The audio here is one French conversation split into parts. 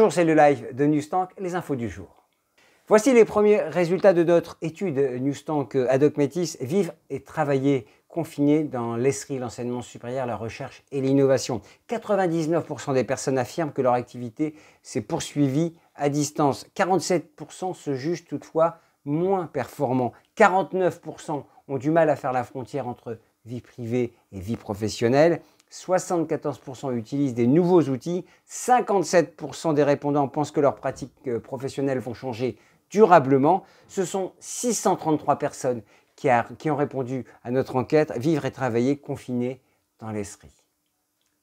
Bonjour, c'est le live de Newstank, les infos du jour. Voici les premiers résultats de notre étude Newstank ad hoc Metis, vivre et travailler confinés dans l'ESRI, l'enseignement supérieur, la recherche et l'innovation. 99% des personnes affirment que leur activité s'est poursuivie à distance. 47% se jugent toutefois moins performants. 49% ont du mal à faire la frontière entre vie privée et vie professionnelle. 74% utilisent des nouveaux outils, 57% des répondants pensent que leurs pratiques professionnelles vont changer durablement. Ce sont 633 personnes qui ont répondu à notre enquête « Vivre et travailler confinés dans l'ESRI ».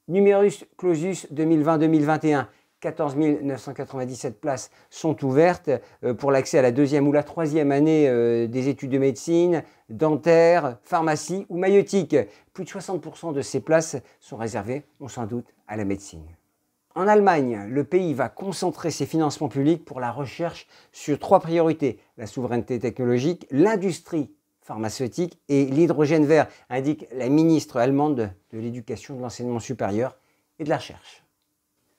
Numerus Clausus 2020-2021, 14 997 places sont ouvertes pour l'accès à la deuxième ou la troisième année des études de médecine, dentaire, pharmacie ou maïeutique. Plus de 60% de ces places sont réservées, on s'en doute, à la médecine. En Allemagne, le pays va concentrer ses financements publics pour la recherche sur 3 priorités. La souveraineté technologique, l'industrie pharmaceutique et l'hydrogène vert, indique la ministre allemande de l'Éducation, de l'Enseignement supérieur et de la Recherche.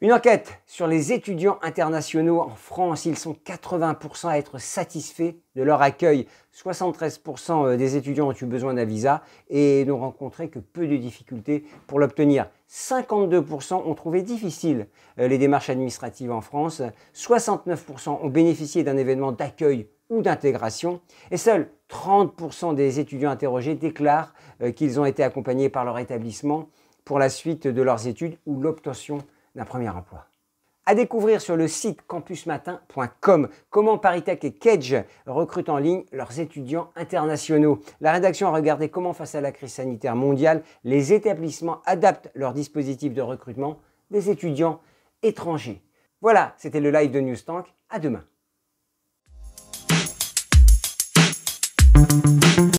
Une enquête sur les étudiants internationaux en France, ils sont 80% à être satisfaits de leur accueil. 73% des étudiants ont eu besoin d'un visa et n'ont rencontré que peu de difficultés pour l'obtenir. 52% ont trouvé difficile les démarches administratives en France. 69% ont bénéficié d'un événement d'accueil ou d'intégration. Et seuls 30% des étudiants interrogés déclarent qu'ils ont été accompagnés par leur établissement pour la suite de leurs études ou l'obtention d'un premier emploi. À découvrir sur le site campusmatin.com comment ParisTech et Kedge recrutent en ligne leurs étudiants internationaux. La rédaction a regardé comment, face à la crise sanitaire mondiale, les établissements adaptent leurs dispositifs de recrutement des étudiants étrangers. Voilà, c'était le live de Newstank. À demain.